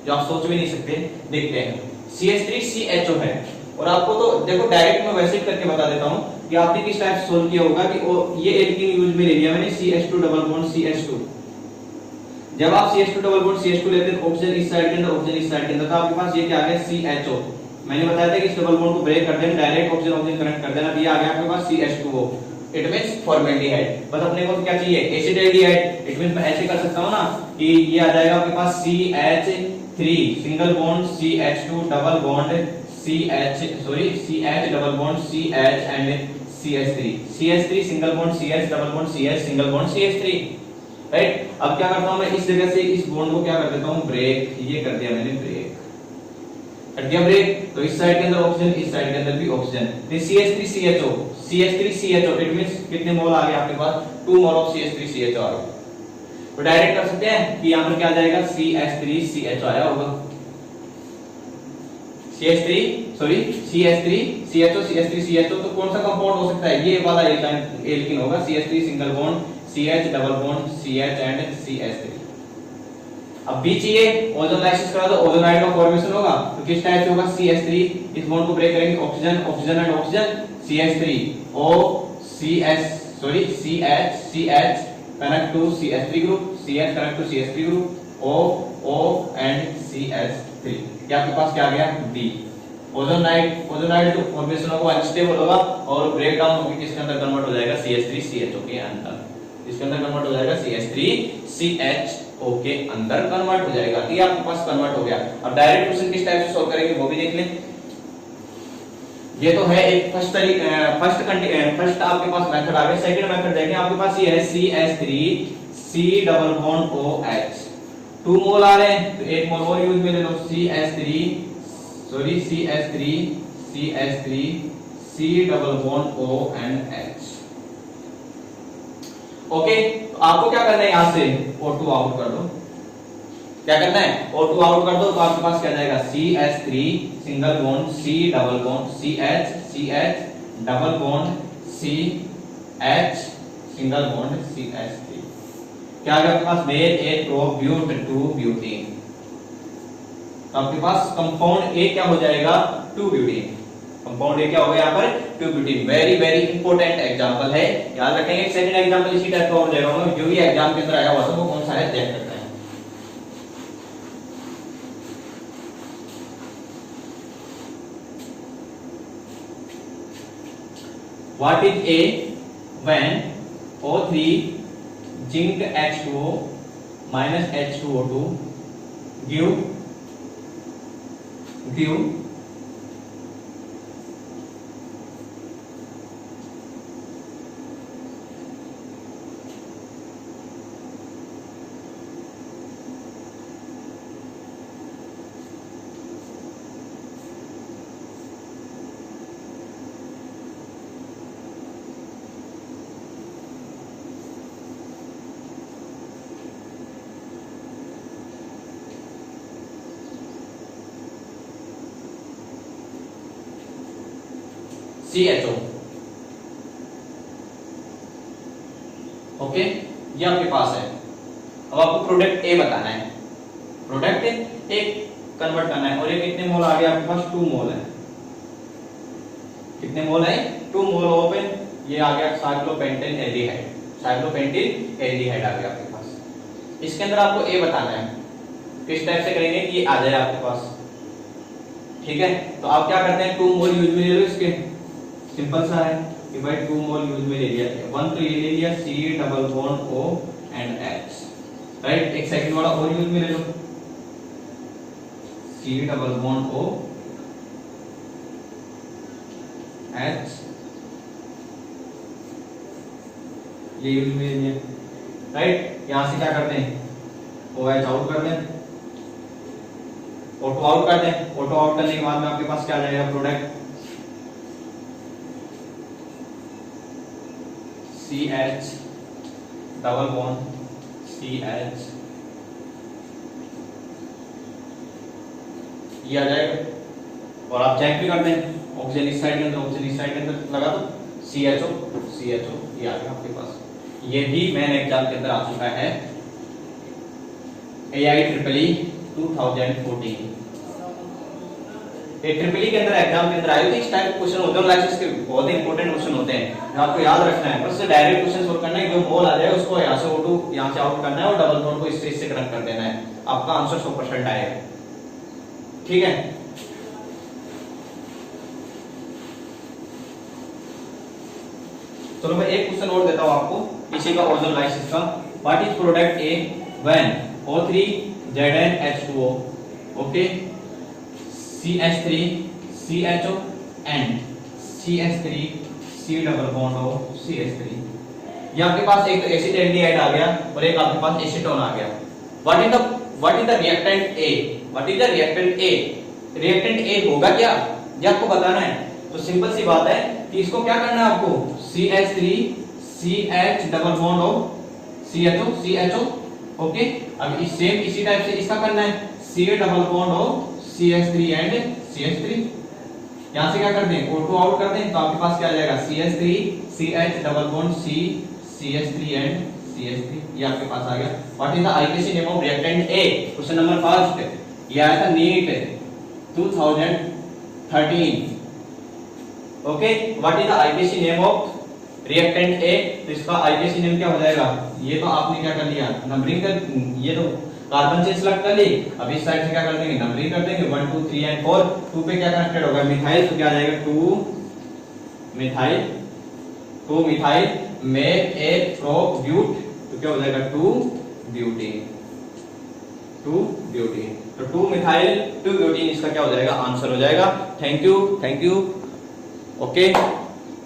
जो आप सोच भी नहीं सकते। देखते हैं CH3CHO है, और आपको तो देखो डायरेक्ट मैं वैसे ही करके बता देता हूं कि आपने किस टाइप सोल्व किया होगा कि ये एल्कीन यूज में ले लिया मैंने CH2 डबल बॉन्ड CH2। जब आप CH2 डबल बॉन्ड CH2 लेते हैं ऑक्सीजन इस साइड के अंदर, ऑक्सीजन इस साइड के अंदर, तो आपके पास ये क्या आ गया CHO। मैंने बताया था कि इस डबल बॉन्ड को ब्रेक कर देना, डायरेक्ट ऑक्सीजन ऑक्सीजन कनेक्ट कर देना, तो ये आ गया आपके पास CH2O, इट मींस फॉर्मेल्डिहाइड। बस अपने को क्या चाहिए एसिटाल्डिहाइड, इट मींस मैं ऐसे कर सकता हूं ना कि ये आ जाएगा आपके पास CH3 single bond CH2 double bond CH double bond CH and CH3 single bond CH double bond CH single bond CH3, right. अब क्या करता हूं मैं, इस जगह से इस बॉन्ड को क्या कर देता हूं ब्रेक, ये कर दिया मैंने ब्रेक, कर दिया ब्रेक। तो इस साइड के अंदर ऑक्सीजन, इस साइड के अंदर भी ऑक्सीजन, फिर CH3CHO इट मींस कितने मोल आ गए आपके पास 2 मोल ऑफ CH3CHO आ गए। तो डायरेक्ट कर सकते हैं कि यहां पर क्या आ जाएगा CH3CHO आया होगा, CH3CHO। तो कौन सा कंपाउंड हो सकता है, ये वाला एल्कीन होगा, CH3 single bond CH double bond CH and CH3। अब बी चाहिए, ओजोनोलाइसिस करा तो ओजोनाइड का फॉर्मेशन होगा, तो किस टाइप से होगा CH3, इस बॉन्ड को ब्रेक करेंगे oxygen oxygen and oxygen CH3 O CH connect to CH3 group, CH connect to CH3 group O and CH3, ये आपके पास क्या आ गया D। ओजोनाइड जो फॉर्मेशन होगा अनस्टेबल होगा और ब्रेक डाउन होकर किसके अंदर कन्वर्ट हो जाएगा CH3CHO के अंदर, इसके अंदर कन्वर्ट हो जाएगा CH3CHO के अंदर कन्वर्ट हो जाएगा। ये आपके पास कन्वर्ट हो गया। अब डायरेक्ट क्वेश्चन किस टाइप से सॉल्व करेंगे वो भी देख लें। ये तो है एक फर्स्ट आपके पास मेथड आ गया। सेकंड मेथड देखें, आपके पास ये है CH3C डबल बॉन्ड OH, 2 मोल आ रहे हैं तो 1 मोल और यूज में ले लो CH3C double bond O and H। Okay, तो आपको क्या करना है, यहां से O2 आउट कर दो। क्या करना है, O2 आउट कर दो, तो आपके पास क्या जाएगा CH3 single bond C double bond CH double bond CH single bond CH3। क्या आ गया आपके पास मेल A प्रोब्यूट 2 ब्यूटीन। आपके पास कंपाउंड A क्या हो जाएगा 2 ब्यूटीन। कंपाउंड A क्या हो गया यहाँ पर 2 butene. Very very important example है, याद रखेंगे। सेकंड एग्जांपल इसी टाइप का हो जाएगा, जो भी एग्जाम के अंदर आया हुआ था वो कौन सा है देख सकते हैं। What is a when O3 zinc H2O minus H2O2 give CHO। Okay, ये आपके पास है। अब आपको प्रोडक्ट ए बताना है, प्रोडक्ट ए कन्वर्ट करना है। और ये कितने मोल आ गया आपके पास? 2 मोल है। कितने मोल है? 2 मोल ऑफ ये आ गया साइक्लोपेंटेन एल्डिहाइड, साइक्लोपेंटेन एल्डिहाइड आ गया आपके पास। इसके अंदर आपको ए बताना है, किस टाइप से करेंगे कि ये आ जाए आपके पास। ठीक है, तो आप क्या करते हैं, 2 मोल यूज में ले लो इसके। सिंपल सा है कि भाई 2 मोल यूज में ले लिया, 1 तो ये ले लिया C double bond O and H, right. एक सेकंड वाला और यूज में ले लो, C double bond O H, ये यूज में ले लिया, राइट। यहां से क्या करते हैं, OH आउट कर दें, ऑटो आउट कर दें। ऑटो आउट करने के बाद में आपके पास क्या आ जाएगा, product CH double bond CH, ये आ जाएगा। और आप चेक भी कर दें, ऑक्सीजन इस साइड के अंदर, ऑक्सीजन इस साइड के अंदर लगा दो, CHO ये आ गया आपके पास। ये भी मेन एग्जाम के अंदर आ चुका है, AIEEE 2014। ट्रिपल के अंदर एग्जाम के अंदर आए थे, इस टाइप क्वेश्चन होते हैं लाइसिस के, बहुत ही इंपॉर्टेंट क्वेश्चन होते हैं, आपको याद रखना है। बस डायरेक्ट क्वेश्चन सोल्व करना है, जो मोल आ जाए उसको यहां से O2 यहां से आउट करना है और डबल बॉन्ड को इससे कनेक्ट कर देना है, आपका आंसर 100% आएगा। ठीक है, चलो मैं एक क्वेश्चन और देता हूं आपको इसी का, ओजोन लाइसिस का। What is product A when O3 ZnH2O, okay, CH3 CHO and CH3 C double bond O CH3। ये आपके पास एक तो एसिड एल्डिहाइड आ गया और एक आपके पास एसीटोन आ गया। What is the reactant A? What is the reactant A? Reactant A होगा क्या, ये आपको बताना है। तो सिंपल सी बात है कि इसको क्या करना है आपको, CH3 CH double bond O CHO, okay. अब इस सेम इसी टाइप से इसका करना है, C double bond O CH3 and CH3। यहां से क्या कर दें, O2 आउट कर दें, तो आपके पास क्या आ जाएगा, CH3 CH double bond C CH3 and CH3, ये आपके पास आ गया। What is the IPC name of reactant A? Question number 1 ये आया था NEET 2013, okay. What is the IPC name of reactant A? तो इसका आईपीसी नेम क्या हो जाएगा, ये तो आपने क्या कर लिया, नंबरिंग कर, ये तो कार्बन से सिलेक्ट कर ली। अब इस साइड से क्या कर देंगे, नंबरिंग कर देंगे 1 2 3 एंड 4। 2 पे क्या कनेक्टेड होगा, मिथाइल, तो क्या आ जाएगा 2 मिथाइल मेक ए प्रो ब्यूट, तो क्या हो जाएगा 2 ब्यूटीन। तो 2 मिथाइल 2 ब्यूटीन इसका क्या हो जाएगा, आंसर हो जाएगा। Thank you, okay.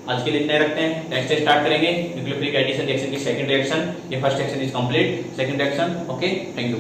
आज के लिए इतना रखते हैं, नेक्स्ट डे स्टार्ट करेंगे न्यूक्लियोफिलिक एडिशन रिएक्शन की सेकंड रिएक्शन। ये first reaction is complete, second reaction, okay. Thank you.